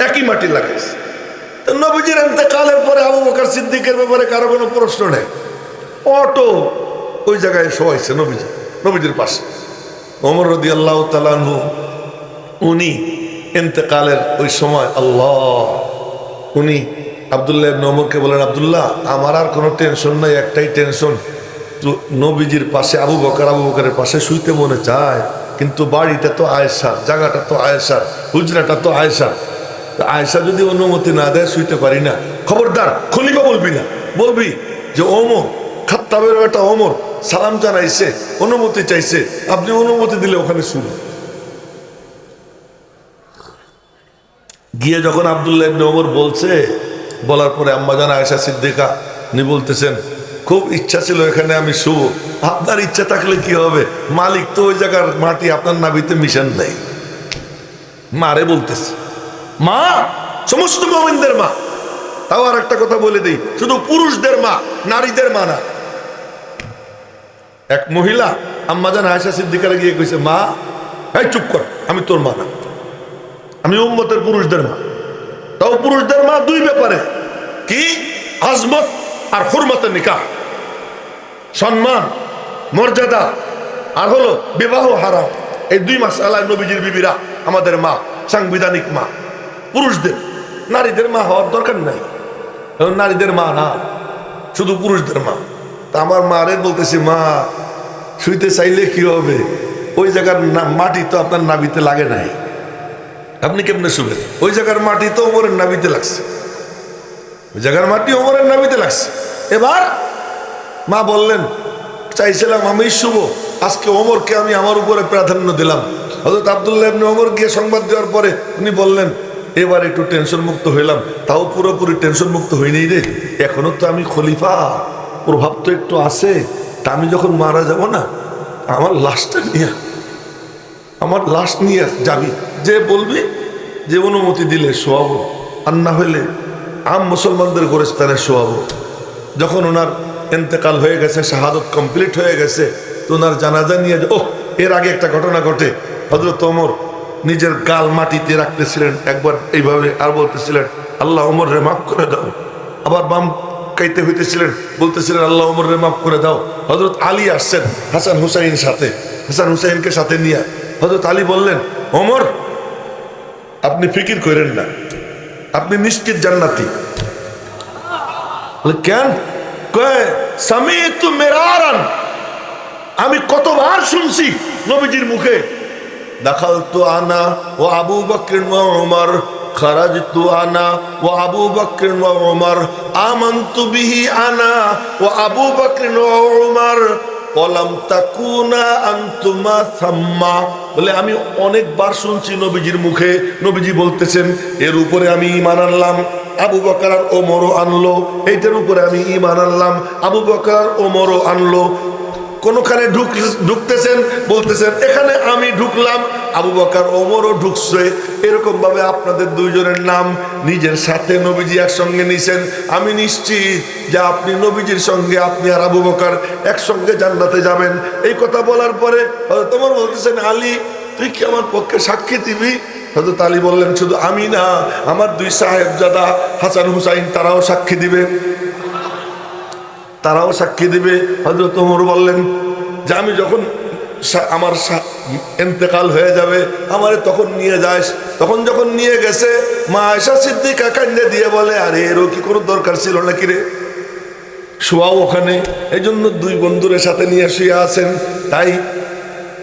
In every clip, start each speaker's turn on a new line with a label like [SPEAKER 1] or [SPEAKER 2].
[SPEAKER 1] একই মাটি লাগাইছে। তো নবীজির ইন্তেকালের পরে আবু বকর সিদ্দিকের ব্যাপারে কারো কোনো প্রশ্ন নেই, অটো ওই জায়গায় শোয়াইছে নবীজির পাশে। ওমর রাদিয়াল্লাহু তাআলা আনহু উনি ইন্তেকালের ওই সময় উনি আব্দুল্লাহ ইবনে ওমরকে বলেন, আব্দুল্লাহ আমার আর কোনো টেনশন নাই, একটাই টেনশন, তো নবীজির পাশে আবু বকরের পাশে শুইতে মনে চায়, কিন্তু বাড়িটা তো আয়েশা, জায়গাটা তো আয়েশা, হুজরাটা তো আয়েশা, আয়েশা যদি অনুমতি না দেয় শুইতে পারি না। খবরদার খলিফা বলবি না, বলবি যে ওমর খাত্তাবের বেটা ওমর সালাম জানাইছে, অনুমতি চাইছে, আপনি অনুমতি দিলে ওখানে শুনুন। গিয়ে যখন আব্দুল্লাহ ইবনে ওমর বলছে, বলার পরে আম্মাজান আয়েশা সিদ্দিকা উনি বলতেছেন, খুব ইচ্ছা ছিল এখানে আমি শুভ। আপনার ইচ্ছা থাকলে কি হবে, মালিক তো ওই জায়গার মাটি আপনার নাভিতে মিশন নেই। মারে বলতেছে, মা সমস্ত মুমিনদের মা। তাও আর একটা কথা বলে দিই, শুধু পুরুষদের মা, নারীদের মা না। এক মহিলা আম্মাজান আয়েশা সিদ্দিকারে গিয়ে কইছে, মা এই চুপ কর, আমি তোর মা না, আমি উম্মতের পুরুষদের মা। তাও পুরুষদের মা দুই ব্যাপারে, কি আজমত আর হুরমতের নিকাহ, সম্মান মর্যাদা আর হলো বিবাহ হারাম, এই দুই মাসআলায় নবীজির বিবিরা আমাদের মা, সাংবিধানিক মা পুরুষদের। নারীদের মা হওয়ার দরকার নাই, নারীদের মা না, শুধু পুরুষদের মা। তা আমার মারে বলতেছি, মা শুইতে চাইলে কি হবে, ওই জায়গার মাটি তো আপনার নাভিতে লাগে নাই, আপনি কেমনে শুবেন? ওই জায়গার মাটি তো ওমরের নাভিতে লাগছে, ওই জায়গার মাটি ওমরের নাভিতে লাগছে। এবার মা বললেন, চাইছিলাম আমি শুভ, আজকে ওমরকে আমি আমার উপরে প্রাধান্য দিলাম। হযরত আব্দুল্লাহ ইবনে ওমর গিয়ে সংবাদ দেওয়ার পরে উনি বললেন, এবার একটু টেনশন মুক্ত হইলাম। তাও পুরোপুরি টেনশন মুক্ত হইনি রে, এখনো তো আমি খলিফা, প্রভাব তো একটু আছে। তা আমি যখন মারা যাব না, আমার লাশ নিয়ে যাবি, যে বলবি যে অনুমতি দিলে শোয়াবো, আর না হইলে মুসলমানদের গোরস্থানে শোয়াবো। যখন ওনার ইন্তেকাল হয়ে গেছে, শাহাদত কমপ্লিট হয়ে গেছে, তো ওনার জানাজা নিয়ে এর আগে একটা ঘটনা ঘটে, হযরত ওমর নিজের গাল মাটিতে রাখতেছিলেন একবার এইভাবে, আর বলতেছিলেন, আল্লাহ ওমর রে মাফ করে দাও। আবার বাম কাইতে হইতেছিলেন, বলতেছিলেন, আল্লাহ ওমর রে মাফ করে দাও। হযরত আলী আসছেন হাসান হুসাইনকে সাথে নিয়ে। হযরত আলী বললেন, ওমর আপনি ফিকির করেন না, আপনি নিশ্চিত জান্নাতি। কেন? সামিতু মিরারান, আমি কতবার শুনছি নবীজির মুখে, দাখালতু আনা ওয়া আবু বকর ওয়া উমর, খারাজতু আনা ওয়া আবু বকর ওয়া উমর, আমানতু বিহি আনা ওয়া আবু বকর ওয়া উমর, ওয়ালাম তাকুনা আনতুমা সাম্মা। বলে আমি অনেকবার শুনছি নবীজির মুখে, নবীজি বলতেছেন, এর উপরে আমি ঈমান আনলাম, আবু বকর আর ওমরও আনলো, এইটার উপরে আমি ঈমান আনলাম, আবু বকর আর ওমরও আনলো। কোনখানে ঢুকতেছেন, বলতেছেন এখানে আমি ঢুকলাম, আবু বকর ওমরও ঢুকছে। এরকম ভাবে আপনাদের দুইজনের নাম নিজের সাথে নবীজি একসঙ্গে নিছেন। আমি নিশ্চিত যে আপনি নবীজির সঙ্গে, আপনি আর আবু বকর একসঙ্গে জান্নাতে যাবেন। এই কথা বলার পরে হযরত ওমর বলতেছেন, আলী তুই কি আমার পক্ষে সাক্ষী দিবি? হযরত আলী বললেন, শুধু আমি না, আমার দুই সাহেবজাদা হাসান হুসাইন তারাও সাক্ষী দিবে। হযরত ওমর বললেন যে আমি যখন আমার ইন্তেকাল হয়ে যাবে, আমারে তখন নিয়ে যাস। তখন যখন নিয়ে গেছে, মা আয়েশা সিদ্দিকা কান্দে দিয়ে বলে, আরে এরও কি কোনো দরকার ছিল নাকি রে, শোয়াও ওখানে। এই জন্য দুই বন্ধুরের সাথে নিয়ে শুয়ে আছেন। তাই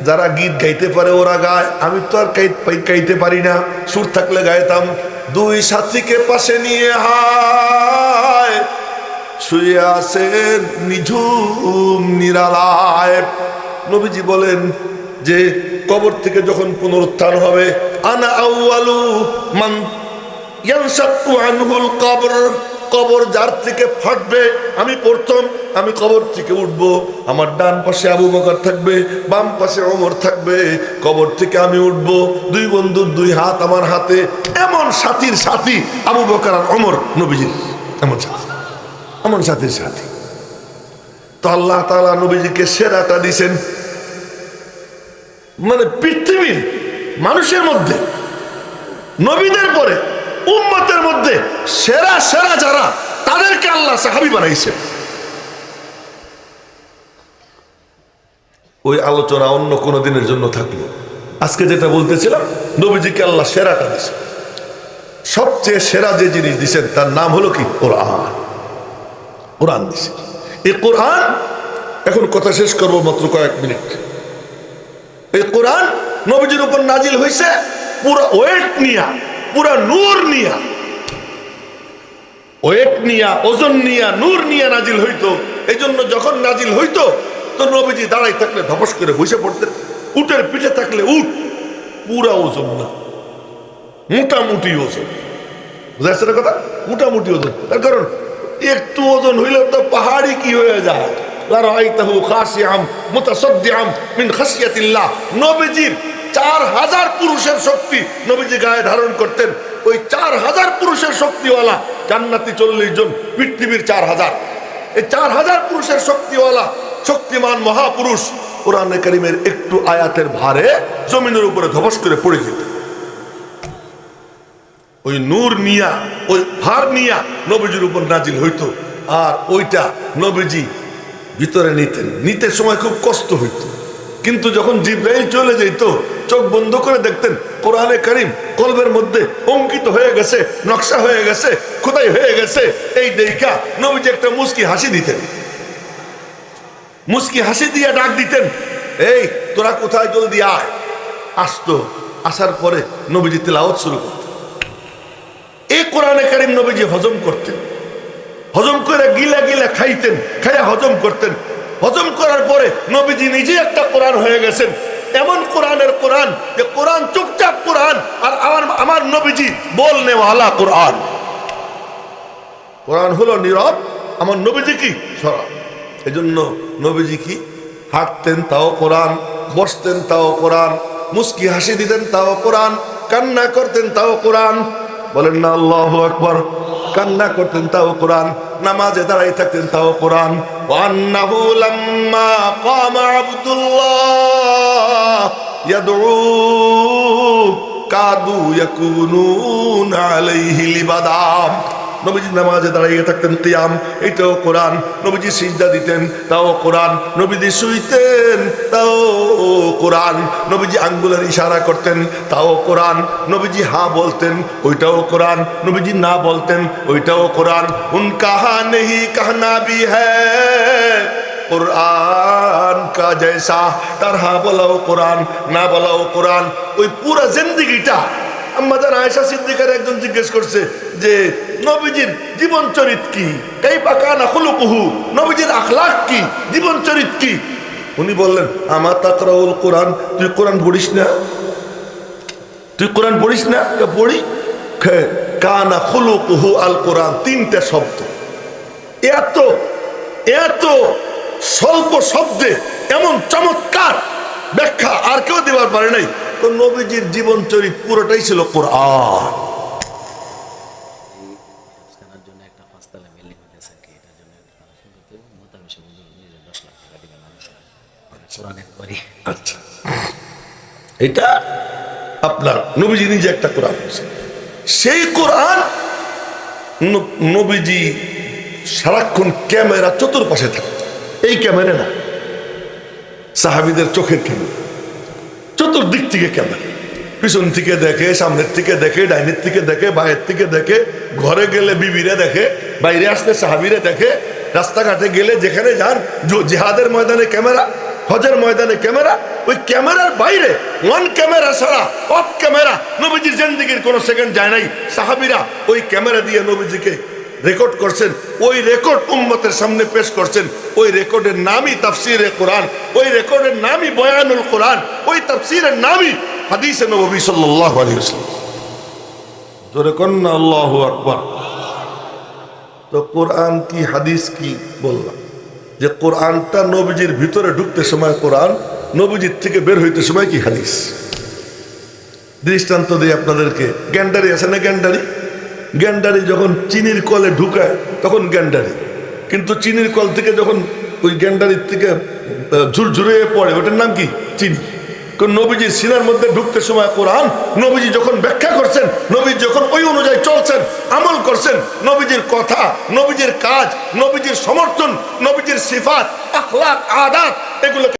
[SPEAKER 1] যারা গীত গাইতে পারে ওরা গায়, আমি তো আর গাইতে পারি না, সুর থাকলে গাইতাম। দুই সাথীকে পাশে নিয়ে হায় শুয়ে আছেন নিঝুম নিরালায়। নবীজি বলেন যে কবর থেকে যখন পুনরুত্থান হবে, আনা আউয়ালু মান ইয়ানশাক্কু আনহুল কবর, কবর যার থেকে ফাটবে আমি প্রথম, আমি কবর থেকে উঠব। আমার ডান পাশে আবু বকর থাকবে, বাম পাশে ওমর থাকবে, কবর থেকে আমি উঠব, দুই বন্ধুর দুই হাত আমার হাতে। এমন সাথীর সাথী আবু বকর আর ওমর, নবীজির এমন সাথীর সাথী। তো আল্লাহ তাআলা নবীজিকে সেরাটা দিয়েছেন, মানে পৃথিবীর মানুষের মধ্যে নবীদের পরে উম্মতের মধ্যে সেরা সেরা যারা, তাদেরকে আল্লাহ সাহাবী বানাইছে। ওই আলোচনা অন্য কোনো দিনের জন্য থাকলো। আজকে যেটা বলতেছিলাম, নবীজিকে আল্লাহ সেরাটা দিছে, সবচেয়ে সেরা যে জিনিস দিছেন তার নাম হলো কি? কোরআন। কোরআন দিছে। এই কোরআন, এখন কথা শেষ করবো মাত্র কয়েক মিনিট। এই কোরআন নবীজির উপর নাজিল হয়েছে পুরা ওয়েট নিয়া, পুরা নূর নিয়া, ওয়েট নিয়া, ওজন নিয়া, নূর নিয়া নাজিল হইতো। এই জন্য যখন নাজিল হইতো তো নবীজি দাঁড়াই থাকলে ধপস করে বসে পড়তেন, উটের পিঠে থাকলে উট, পুরা ওজন না, মোটামুটি ওজন। বুঝা যাচ্ছে না কথা? মোটামুটি ওজন। তার কারণ একটু ওজন হইলে তো পাহাড়ি কি হয়ে যায়। নবীজির 4000 পুরুষের শক্তি নবীজি গায়ে ধারণ করতেন। ওই 4000 পুরুষের শক্তিওয়ালা জান্নাতি 40 জন, পৃথিবীর 4000। এই 4000 পুরুষের শক্তিওয়ালা শক্তিমান মহাপুরুষ কোরআনে কারীমের একটু আয়াতের ভারে জমিনের উপরে ধবস করে পড়ে যেত। ওই নূর নিয়া, ওই ভার নিয়া নবীজির উপর নাজিল হইতো। আর ওইটা নবীজি ভিতরে নিতেন। নিতে সময় খুব কষ্ট হইতো, কিন্তু যখন জিবরাইল চলে যেত চোখ বন্ধ করে দেখতেন কোরআনে কারীম কলবের মধ্যে অঙ্কিত হয়ে গেছে, নকশা হয়ে গেছে, খোদাই হয়ে গেছে। এই দেখা নবীজি একটা মুস্কি হাসি দিতেন, মুস্কি হাসি দিয়ে ডাক দিতেন, এই তোরা কোথায়, জলদি আয়। আসতো, আসার পরে নবীজি তিলাওয়াত শুরু করতেন। এই কোরআনে কারীম নবীজি হজম করতেন, হজম করে গিলা গিলা খাইতেন, খাইয়া হজম করতেন। হজম করার পরে নবীজি নিজে একটা কোরআন হয়ে গেছেন। এমন কোরআনের কোরআন যে কোরআন চুপচাপ কোরআন, আর আমার নবীজি বলনে ওয়ালা কোরআন। কোরআন হলো নীরব, আমার নবীজি কি সরব। এই জন্য নবীজি কি হাঁটতেন তাও কোরআন, বসতেন তাও কোরআন, মুস্কি হাসি দিতেন তাও কোরআন, কান্না করতেন তাও কোরআন। বলেন না আল্লাহু আকবার। কান্না করতেন তাও কোরআন, নামাজে দাঁড়াই থাকতেন তাও কোরআন। ওয়ান্নাহু লাম্মা কামা আব্দুল্লাহ ইয়াদউ কাদু ইয়াকুনুনা আলাইহি লিবাদাম। নবীজি নামাজে দাঁড়িয়ে থাকতেন, কিয়াম, এটাও কোরআন। নবীজি সিজদা দিতেন তাও কোরআন। নবীজি শুইতেন তাও কোরআন। নবীজি আঙ্গুলের ইশারা করতেন তাও কোরআন। নবীজি হা বলতেন ওইটাও কোরআন। নবীজি না বলতেন ওইটাও কোরআন। উনকা হা নেহি कहना भी है কোরআন কা জৈসা। তার হা বলাও কোরআন, না বলাও কোরআন। ওই পুরা জিন্দেগিটা আম্মাজান আয়েশা সিদ্দিকার একজন জিজ্ঞেস করছে যে নবীজির জীবন চরিত্র কি, কাইফা কানা খুলুকুহু, নবীজির আখলাক কি, জীবন চরিত্র কি। উনি বললেন, আমা তাকরাউল কোরআন, তুই কোরআন পড়িস না? তুই কোরআন পড়িস না? পড়ি। কানা খুলুকুহু আল কোরআন, 3টা শব্দ। এত এত স্বল্প শব্দে এমন চমৎকার ব্যাখ্যা আর কেউ দেওয়ার পারে নাই। তো নবীজির জীবন চরিত্র পুরোটাই ছিল কোরআন। আচ্ছা, এটা আপনার নবীজি নিজে একটা কোরআন, সেই কোরআন নবীজি সারাক্ষণ ক্যামেরা চতুর্পাশে থাকত। এই ক্যামেরা না, সাহাবীদের চোখের ক্যামেরা, চতুর্দিক থেকে ক্যামেরা, পিছন থেকে দেখে, সামনের থেকে দেখে, ডাইনের থেকে দেখে, বাইরের থেকে দেখে, ঘরে গেলে বিবিরে দেখে, বাইরে আসলে সাহাবীরে দেখে, রাস্তাঘাটে গেলে যেখানে যান, জিহাদের ময়দানে ক্যামেরা, হজের ময়দানে ক্যামেরা। ওই ক্যামেরার বাইরে ওয়ান ক্যামেরা ছাড়া অফ ক্যামেরা নবীজির জিন্দেগির কোনো সেকেন্ড যায় নাই। সাহাবীরা ওই ক্যামেরা দিয়ে নবীজিকে রেকর্ড করছেন, ওই রেকর্ড উম্মতের সামনে পেশ করছেন। ওই রেকর্ডের নামই তাফসীরে কোরআন, ওই রেকর্ডের নামই বয়ানুল কোরআন, ওই তাফসীরের নামই হাদিসে নবী সাল্লাল্লাহু আলাইহি ওয়াসাল্লাম। জোরে কোন না আল্লাহু আকবার। তো কোরআন কি হাদিস কি বললাম যে কোরআনটা নবীজির ভিতরে ঢুকতে সময় কোরআন, নবীজির থেকে বের হইতে সময় কি হাদিস। দৃষ্টান্ত দিই আপনাদেরকে। গ্যান্ডারি আছে না, গ্যান্ডারি, গ্যান্ডারি যখন চিনির কলে ঢুকায় তখন গ্যান্ডারি, কিন্তু চিনির কল থেকে যখন ওই গ্যান্ডারির থেকে ঝুরঝুরে পড়ে ওটার নাম কি, চিনি। নবীজির সিনার মধ্যে ঢুকতে সময় কোরআন নবীজি যখন ব্যাখ্যা করছেন, নবীজি যখন ওই অনুযায়ী চলছেন, আমল করছেন, নবীজির কথা, নবীজির কাজ, নবীজির সমর্থন, নবীজির সিফাত, আখলাক, আদাত, এগুলো